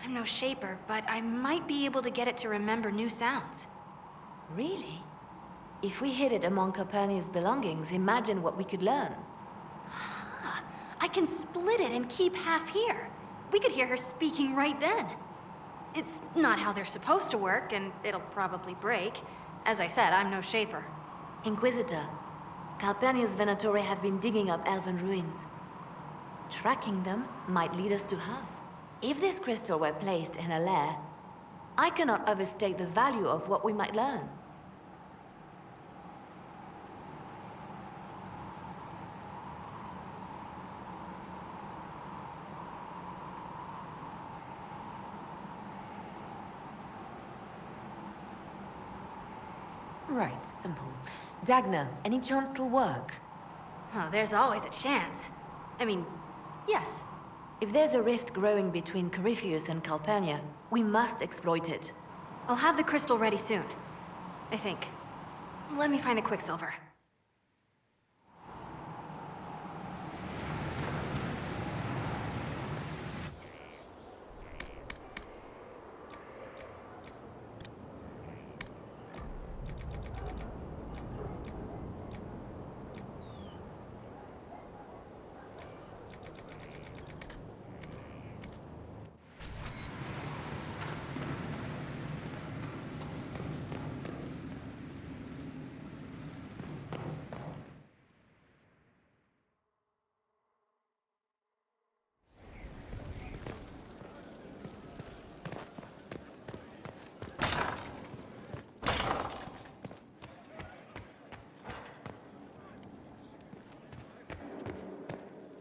I'm no shaper, but I might be able to get it to remember new sounds. Really? If we hid it among Calpurnia's belongings, imagine what we could learn. Huh. I can split it and keep half here. We could hear her speaking right then. It's not how they're supposed to work, and it'll probably break. As I said, I'm no shaper. Inquisitor, Calpurnia's Venatori have been digging up elven ruins. Tracking them might lead us to her. If this crystal were placed in a lair, I cannot overstate the value of what we might learn. Right, simple. Dagna, any chance it'll work? Oh, there's always a chance. I mean, yes. If there's a rift growing between Corypheus and Calpurnia, we must exploit it. I'll have the crystal ready soon. I think. Let me find the Quicksilver.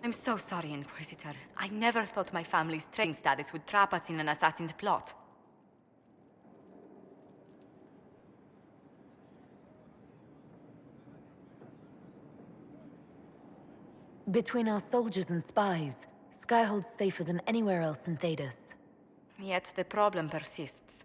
I'm so sorry, Inquisitor. I never thought my family's training status would trap us in an assassin's plot. Between our soldiers and spies, Skyhold's safer than anywhere else in Thedas. Yet the problem persists.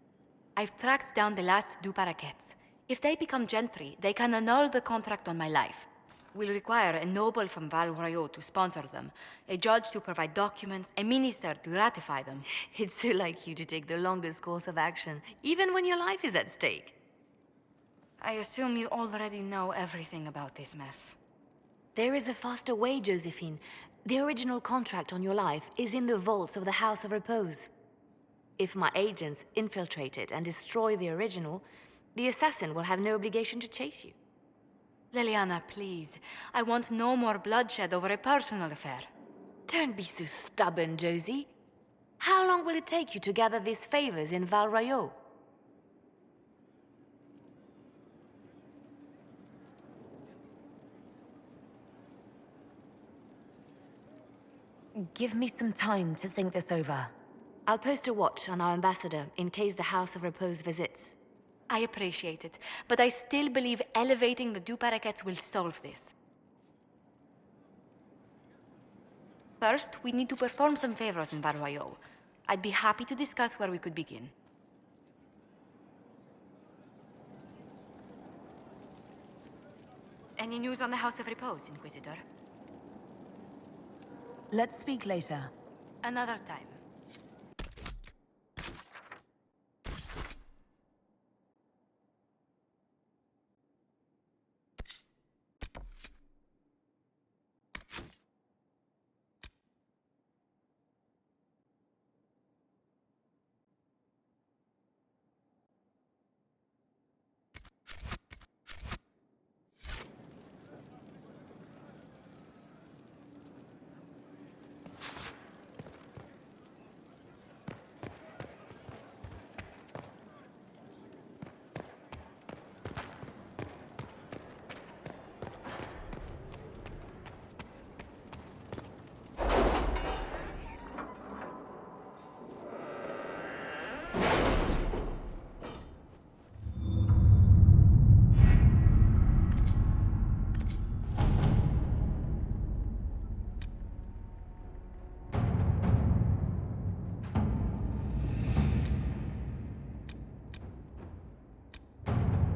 I've tracked down the last two parakeets. If they become gentry, they can annul the contract on my life. We'll require a noble from Val Royaux to sponsor them, a judge to provide documents, a minister to ratify them. It's so like you to take the longest course of action, even when your life is at stake. I assume you already know everything about this mess. There is a faster way, Josephine. The original contract on your life is in the vaults of the House of Repose. If my agents infiltrate it and destroy the original, the assassin will have no obligation to chase you. Leliana, please. I want no more bloodshed over a personal affair. Don't be so stubborn, Josie. How long will it take you to gather these favors in Val Royaux? Give me some time to think this over. I'll post a watch on our ambassador in case the House of Repose visits. I appreciate it, but I still believe elevating the two parakeets will solve this. First, we need to perform some favors in Val Royaux. I'd be happy to discuss where we could begin. Any news on the House of Repose, Inquisitor? Let's speak later. Another time.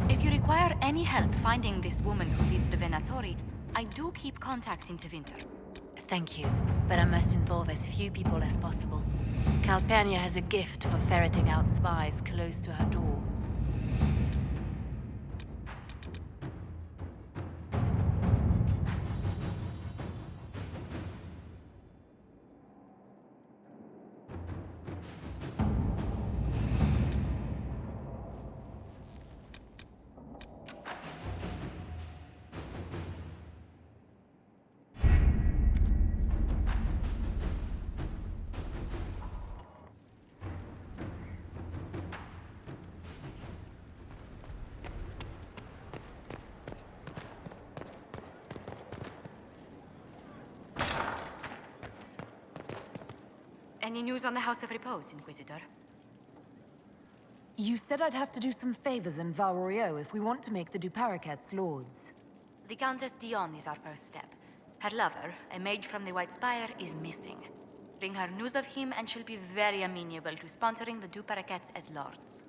If you require any help finding this woman who leads the Venatori, I do keep contacts into Winter. Thank you, but I must involve as few people as possible. Calpurnia has a gift for ferreting out spies close to her door. Any news on the House of Repose, Inquisitor? You said I'd have to do some favors in Val Royeaux if we want to make the Duparakets lords. The Countess Dion is our first step. Her lover, a mage from the White Spire, is missing. Bring her news of him and she'll be very amenable to sponsoring the Duparakets as lords.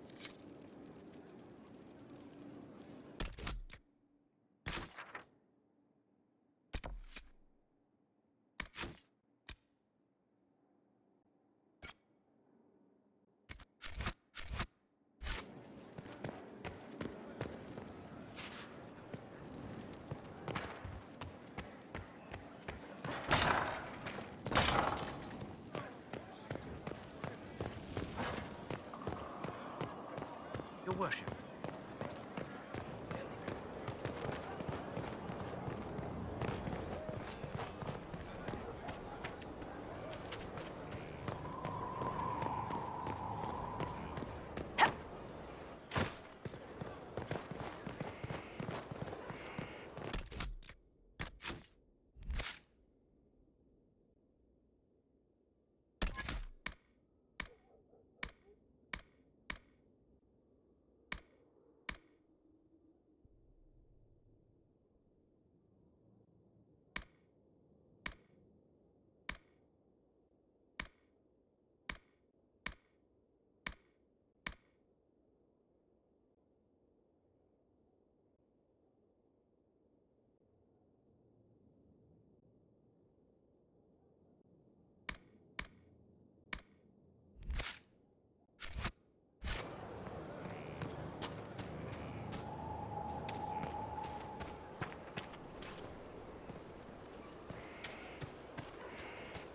Your worship.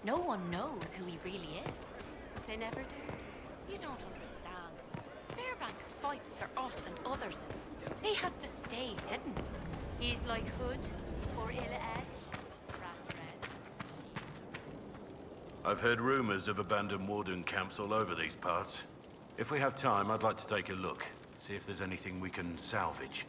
No one knows who he really is. They never do. You don't understand. Fairbanks fights for us and others. He has to stay hidden. He's like Hood or Illa Edge. Rat Red. I've heard rumors of abandoned warden camps all over these parts. If we have time, I'd like to take a look. See if there's anything we can salvage.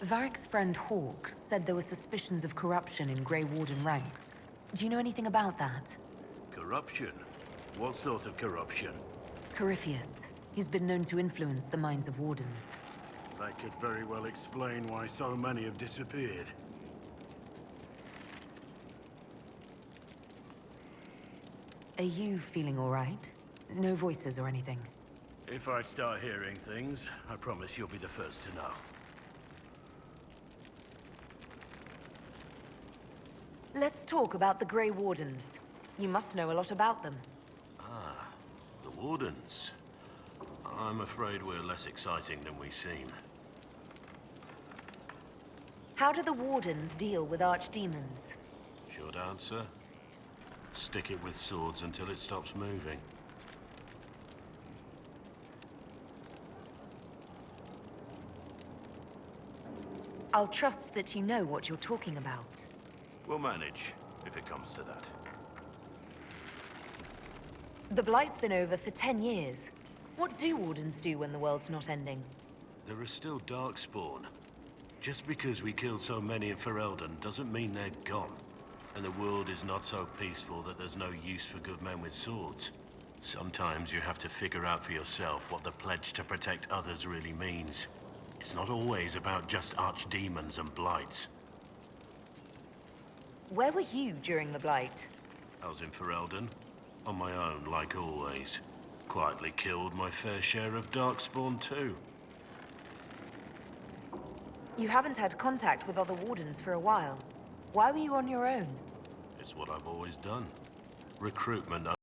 Varric's friend Hawk said there were suspicions of corruption in Grey Warden ranks. Do you know anything about that? Corruption? What sort of corruption? Corypheus. He's been known to influence the minds of wardens. That could very well explain why so many have disappeared. Are you feeling all right? No voices or anything? If I start hearing things, I promise you'll be the first to know. Let's talk about the Grey Wardens. You must know a lot about them. Ah, the Wardens. I'm afraid we're less exciting than we seem. How do the Wardens deal with archdemons? Short answer? Stick it with swords until it stops moving. I'll trust that you know what you're talking about. We'll manage, if it comes to that. The Blight's been over for 10 years. What do Wardens do when the world's not ending? There is still Darkspawn. Just because we killed so many in Ferelden doesn't mean they're gone. And the world is not so peaceful that there's no use for good men with swords. Sometimes you have to figure out for yourself what the pledge to protect others really means. It's not always about just archdemons and blights. Where were you during the Blight? I was in Ferelden, on my own like always. Quietly killed my fair share of Darkspawn too. You haven't had contact with other Wardens for a while. Why were you on your own? It's what I've always done. recruitment